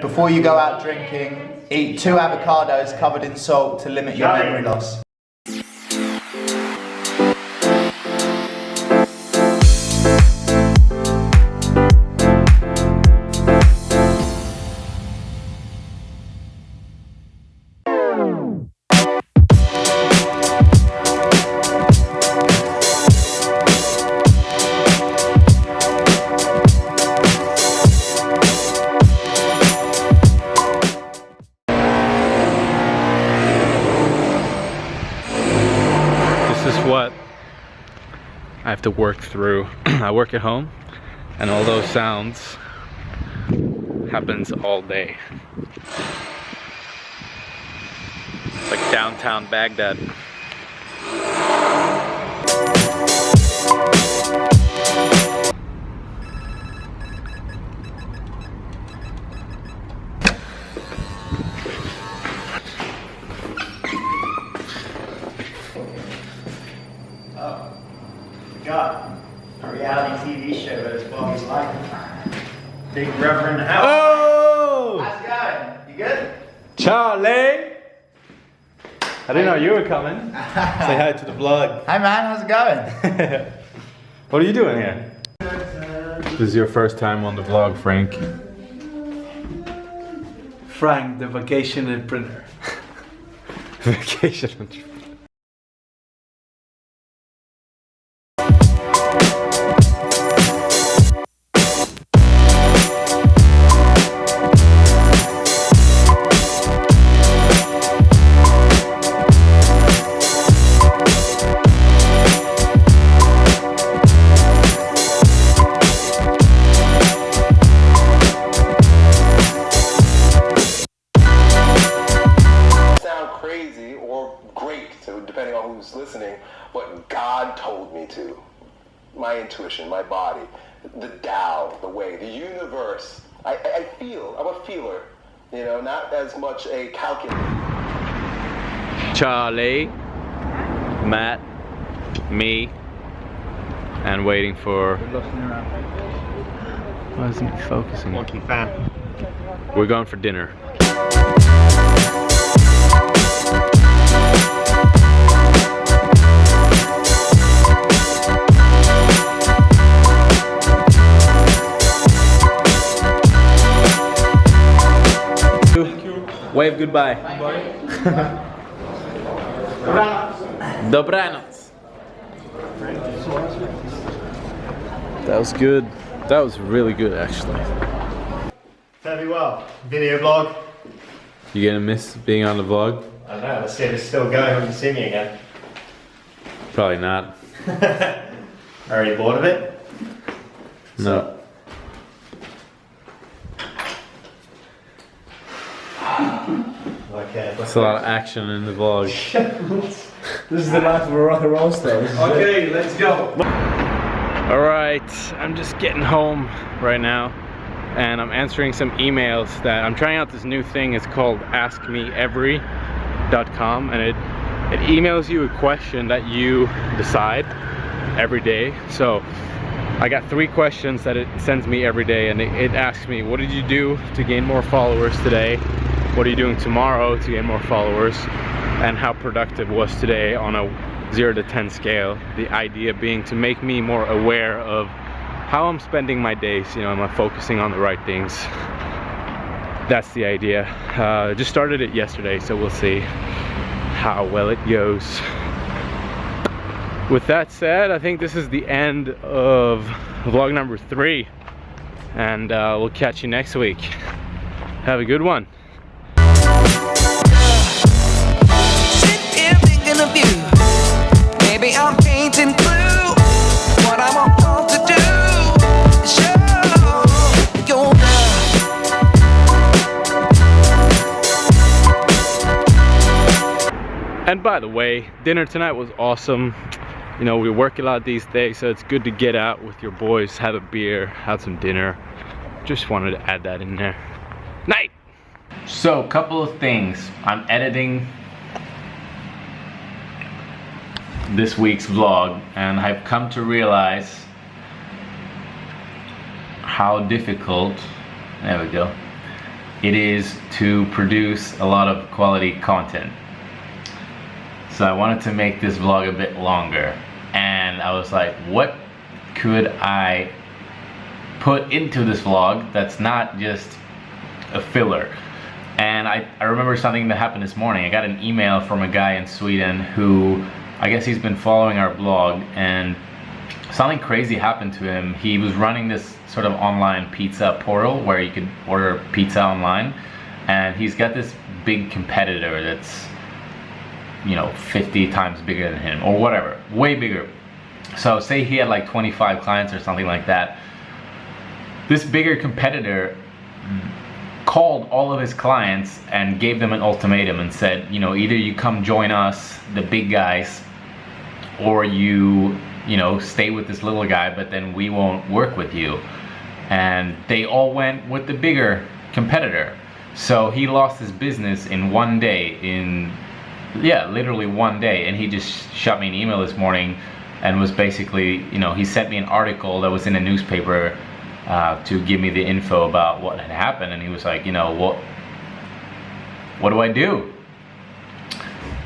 Before you go out drinking, eat 2 avocados covered in salt to limit your memory loss. What I have to work through. I work at home and all those sounds happens all day. It's like downtown Baghdad. Got a reality TV show that is Bobby's life. Big Reverend Hell. Oh! How's it going? You good? Charlie! I didn't know you were coming. Say hi to the vlog. Hi man, how's it going? What are you doing here? This is your first time on the vlog, Frank. Frank, the vacation entrepreneur. Vacation entrepreneur. Depending on who's listening, what God told me to. My intuition, my body, the Tao, the way, the universe. I feel, I'm a feeler, you know, not as much a calculator. Charlie, Matt, me, and waiting for... Why isn't it focusing? Monkey fan. We're going for dinner. Wave goodbye. Dobranoc. That was good. That was really good, actually. Very well. Video vlog. You gonna miss being on the vlog? I don't know, let's see if it's still going when you see me again. Probably not. Are you bored of it? No. Okay. It's a lot of action in the vlog. This is the life of a rock and roll star. Okay, let's go. Alright, I'm just getting home right now and I'm answering some emails that I'm trying out this new thing. It's called askmeevery.com and it emails you a question that you decide every day. So I got 3 questions that it sends me every day, and it asks me, what did you do to gain more followers today? What are you doing tomorrow to gain more followers? And how productive was today on a 0 to 10 scale? The idea being to make me more aware of how I'm spending my days. You know, am I focusing on the right things? That's the idea. Just started it yesterday, so we'll see how well it goes. With that said, I think this is the end of vlog number 3, and we'll catch you next week. Have a good one. Sit here thinking of you. Maybe I'm painting blue. What I want to do is show your love. And by the way, dinner tonight was awesome. You know, we work a lot these days, so it's good to get out with your boys, have a beer, have some dinner. Just wanted to add that in there. Night! So, a couple of things. I'm editing this week's vlog, and I've come to realize how difficult, there we go, it is to produce a lot of quality content. So I wanted to make this vlog a bit longer, and I was like, what could I put into this vlog that's not just a filler? And I remember something that happened this morning. I got an email from a guy in Sweden who, I guess he's been following our blog, and something crazy happened to him. He was running this sort of online pizza portal where you could order pizza online, and he's got this big competitor that's, you know, 50 times bigger than him or whatever, way bigger. So say he had like 25 clients or something like that. This bigger competitor called all of his clients and gave them an ultimatum and said, you know, either you come join us, the big guys, or you know, stay with this little guy, but then we won't work with you. And they all went with the bigger competitor. So he lost his business in one day, literally one day. And he just shot me an email this morning and was basically, you know, he sent me an article that was in a newspaper to give me the info about what had happened. And he was like, you know, what do I do?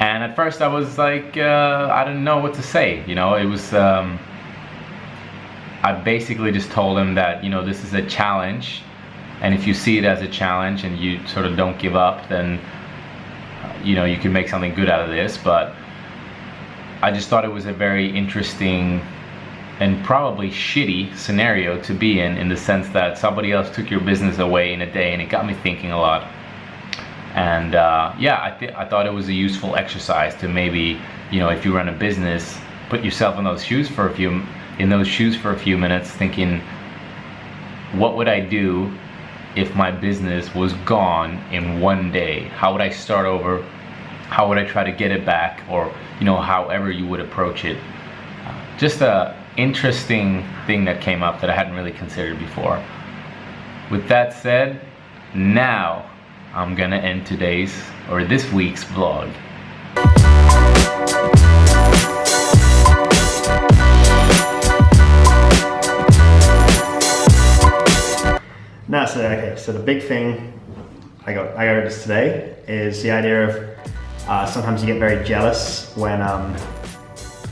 And at first I was like, I didn't know what to say. You know, it was, I basically just told him that, you know, this is a challenge. And if you see it as a challenge and you sort of don't give up, then, you know, you can make something good out of this. But I just thought it was a very interesting and probably shitty scenario to be in the sense that somebody else took your business away in a day, and it got me thinking a lot. And yeah, I thought it was a useful exercise to maybe, you know, if you run a business, put yourself in those shoes for a few minutes, thinking, what would I do if my business was gone in one day? How would I start over? How would I try to get it back? Or, you know, however you would approach it. Just a interesting thing that came up that I hadn't really considered before. With that said, now I'm gonna end this week's vlog. No, so okay, so the big thing I got this today is the idea of sometimes you get very jealous when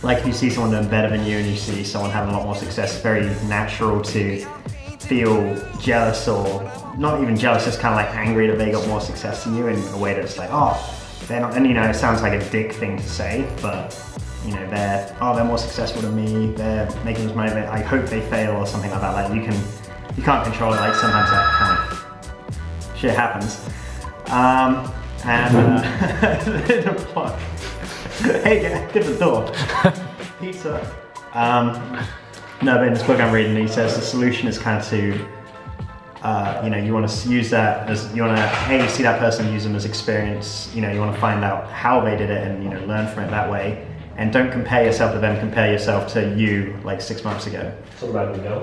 like if you see someone doing better than you and you see someone having a lot more success, it's very natural to feel jealous, or not even jealous, just kind of like angry that they got more success than you in a way that's like, oh, they're not, and you know, it sounds like a dick thing to say, but you know, they're more successful than me, they're making this money, I hope they fail or something like that. Like you can't control it, like sometimes that kind of shit happens. The plug. Hey, get the door. Pizza. No, but in this book I'm reading, he says the solution is kind of to, you know, you want to use that as, you want to, hey, see that person, use them as experience, you know, you want to find out how they did it and, you know, learn from it that way. And don't compare yourself to them, compare yourself to you like 6 months ago. So where do we go?